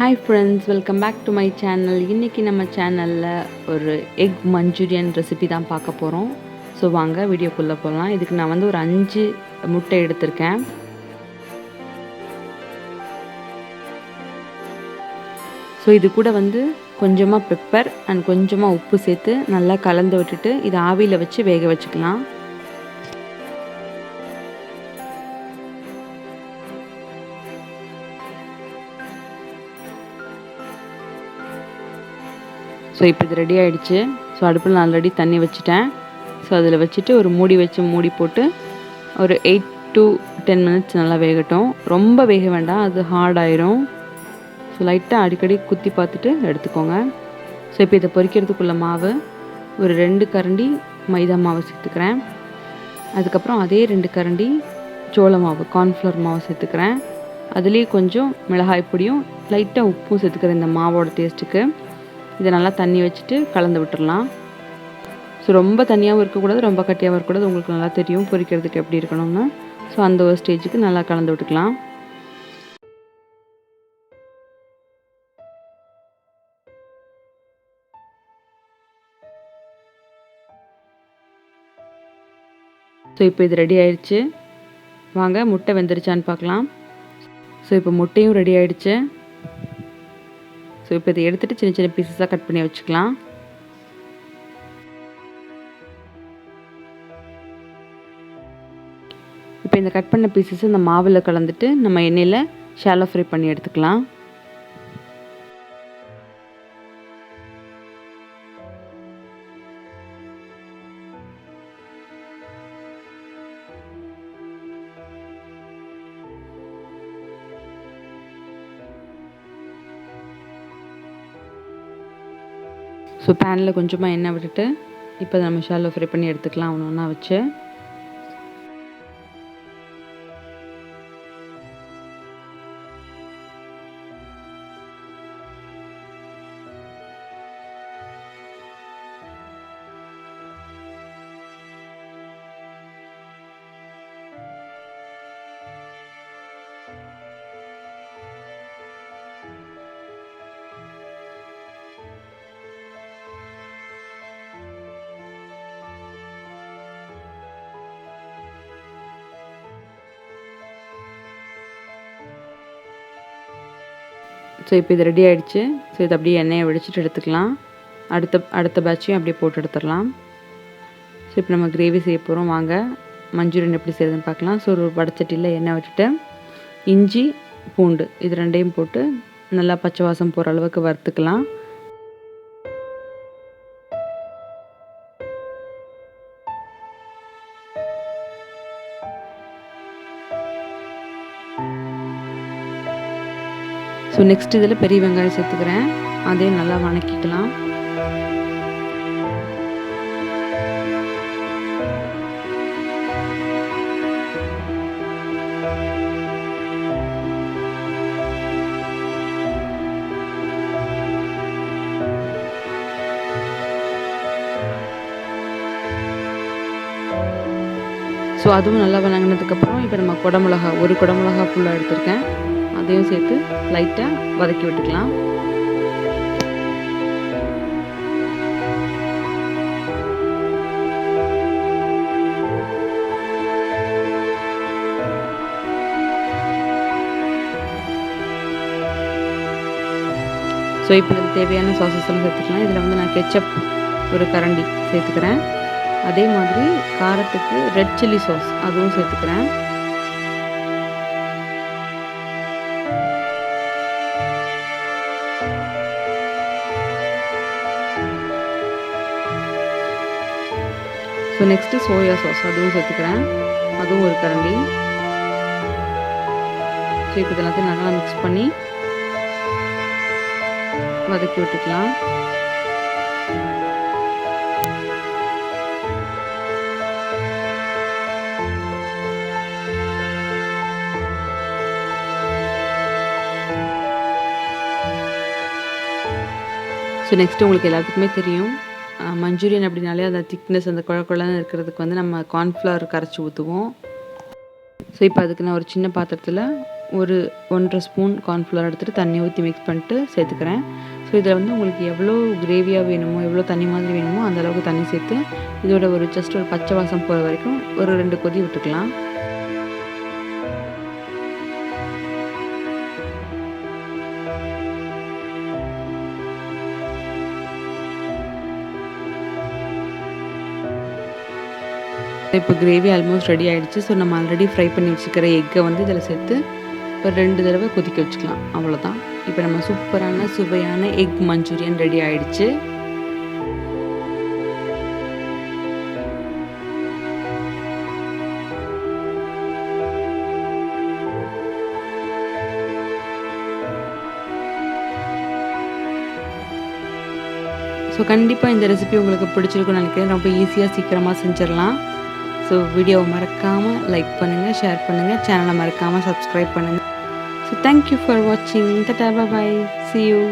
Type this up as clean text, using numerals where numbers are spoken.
Hi friends, welcome back to my channel. இன்றைக்கி நம்ம சேனலில் ஒரு எக் மஞ்சூரியன் ரெசிபி தான் பார்க்க போகிறோம். ஸோ வாங்க வீடியோக்குள்ளே போகலாம். இதுக்கு நான் வந்து ஒரு 5 முட்டை எடுத்திருக்கேன். ஸோ இது கூட வந்து கொஞ்சமாக பெப்பர் அண்ட் கொஞ்சமாக உப்பு சேர்த்து நல்லா கலந்து விட்டுட்டு இதை ஆவியில் வச்சு வேக வச்சுக்கலாம். ஸோ இப்போ இது ரெடி ஆகிடுச்சு. ஸோ அடுப்பில் நான் ஆல்ரெடி தண்ணி வச்சுட்டேன். ஸோ அதில் வச்சுட்டு ஒரு மூடி போட்டு ஒரு 8 to 10 minutes நல்லா வேகட்டும். ரொம்ப வேக வேண்டாம், அது ஹார்ட் ஆயிரும். ஸோ லைட்டாக அடிக்கடி குத்தி பார்த்துட்டு எடுத்துக்கோங்க. ஸோ இப்போ இதை பொரிக்கிறதுக்குள்ள மாவு ஒரு 2 கரண்டி மைதா மாவு சேர்த்துக்கிறேன். அதுக்கப்புறம் அதே 2 கரண்டி சோள மாவு கார்ன்ஃப்ளவர் மாவு சேர்த்துக்கிறேன். அதுலேயே கொஞ்சம் மிளகாய் பொடியும் லைட்டாக உப்பும் சேர்த்துக்கிறேன் இந்த மாவோட டேஸ்ட்டுக்கு. இதை நல்லா தண்ணி வச்சுட்டு கலந்து விட்டுடலாம். ஸோ ரொம்ப தண்ணியாகவும் இருக்கக்கூடாது, ரொம்ப கட்டியாகவும் இருக்கக்கூடாது. உங்களுக்கு நல்லா தெரியும் பொரிக்கிறதுக்கு எப்படி இருக்கணும்னு. ஸோ அந்த ஒரு ஸ்டேஜுக்கு நல்லா கலந்து விட்டுக்கலாம். ஸோ இப்போ இது ரெடி ஆயிடுச்சு. வாங்க முட்டை வெந்துருச்சான்னு பார்க்கலாம். ஸோ இப்போ முட்டையும் ரெடி ஆயிடுச்சு. ஸோ இப்போ இதை எடுத்துகிட்டு சின்ன சின்ன பீசஸாக கட் பண்ணி வச்சுக்கலாம். இப்போ இந்த கட் பண்ண பீசஸ் இந்த மாவில் கலந்துட்டு நம்ம எண்ணெயில் ஷாலோ ஃப்ரை பண்ணி எடுத்துக்கலாம். ஸோ பேனில் கொஞ்சமாக எண்ணெய் விட்டுட்டு இப்போ நம்ம ஷாலோ ஃப்ரை பண்ணி எடுத்துக்கலாம் ஒன்று ஒன்றா வச்சு. ஸோ இப்போ இது ரெடி ஆகிடுச்சு. ஸோ இது அப்படியே எண்ணெயை வடிச்சிட்டு எடுத்துக்கலாம். அடுத்த பேட்சையும் அப்படியே போட்டு எடுத்துடலாம். ஸோ இப்போ நம்ம கிரேவி செய்ய போகிறோம். வாங்க மஞ்சூரியன் எப்படி செய்யுதுன்னு பார்க்கலாம். ஸோ ஒரு வடச்சட்டியில் எண்ணெய் விட்டுட்டு இஞ்சி பூண்டு இது ரெண்டையும் போட்டு நல்லா பச்சை வாசம் போகிற அளவுக்கு வறுத்துக்கலாம். ஸோ நெக்ஸ்ட் இதில் பெரிய வெங்காயம் சேர்த்துக்கிறேன். அதையும் நல்லா வணக்கிக்கலாம். ஸோ அதுவும் நல்லா வணங்கினதுக்கப்புறம் இப்போ நம்ம ஒரு குடமிளகா ஃபுல்லாக எடுத்திருக்கேன். அதையும் சேர்த்து லைட்டாக வதக்கி விட்டுக்கலாம். ஸோ இப்போ இதில் தேவையான சாசஸ் எல்லாம் சேர்த்துக்கலாம். இதில் வந்து நான் கெச்சப் ஒரு கரண்டி சேர்த்துக்கிறேன். அதே மாதிரி காரத்துக்கு ரெட் சில்லி சாஸ் அதுவும் சேர்த்துக்கிறேன். ஸோ நெக்ஸ்ட்டு சோயா சாஸ் அதுவும் சேர்த்துக்கிறேன். அதுவும் ஒரு கரண்டி. ஸோ இப்போ இதெல்லாத்தையும் நல்லா மிக்ஸ் பண்ணி வதக்கி விட்டுக்கலாம். ஸோ நெக்ஸ்ட்டு உங்களுக்கு எல்லாத்துக்குமே தெரியும் மஞ்சூரியன் அப்படின்னாலே அந்த திக்னஸ் அந்த குழக்குழன்னு இருக்கிறதுக்கு வந்து நம்ம கார்ன்ஃப்ளவர் கரைச்சி ஊற்றுவோம். ஸோ இப்போ அதுக்கு நான் ஒரு சின்ன பாத்திரத்தில் ஒரு 1 1/2 ஸ்பூன் கார்ன்ஃப்ளவர் எடுத்துகிட்டு தண்ணி ஊற்றி மிக்ஸ் பண்ணிட்டு சேர்த்துக்கிறேன். ஸோ இதில் வந்து உங்களுக்கு எவ்வளோ கிரேவியாக வேணுமோ, எவ்வளோ தண்ணி மாதிரி வேணுமோ அந்த அளவுக்கு தண்ணி சேர்த்து இதோட ஒரு ஜஸ்ட் ஒரு பச்சை வாசம் போகிற வரைக்கும் ஒரு 2 கொதி விட்டுக்கலாம். இப்போ கிரேவி ஆல்மோஸ்ட் ரெடி ஆகிடுச்சு. ஸோ நம்ம ஆல்ரெடி ஃப்ரை பண்ணி வச்சுக்கிற எக்கை வந்து இதில் சேர்த்து ஒரு 2 தடவை கொதிக்க வச்சுக்கலாம். அவ்வளோதான். இப்போ நம்ம சூப்பரான சுவையான எக் மஞ்சூரியன் ரெடி ஆகிடுச்சு. ஸோ கண்டிப்பாக இந்த ரெசிபி உங்களுக்கு பிடிச்சிருக்குன்னு நினைக்கிறேன். ரொம்ப ஈஸியாக சீக்கிரமாக செஞ்சிடலாம். ஸோ வீடியோவை மறக்காமல் லைக் பண்ணுங்கள், ஷேர் பண்ணுங்கள், சேனலை மறக்காமல் சப்ஸ்கிரைப் பண்ணுங்கள். ஸோ தேங்க்யூ ஃபார் வாட்சிங். டாடா, பாய், see you.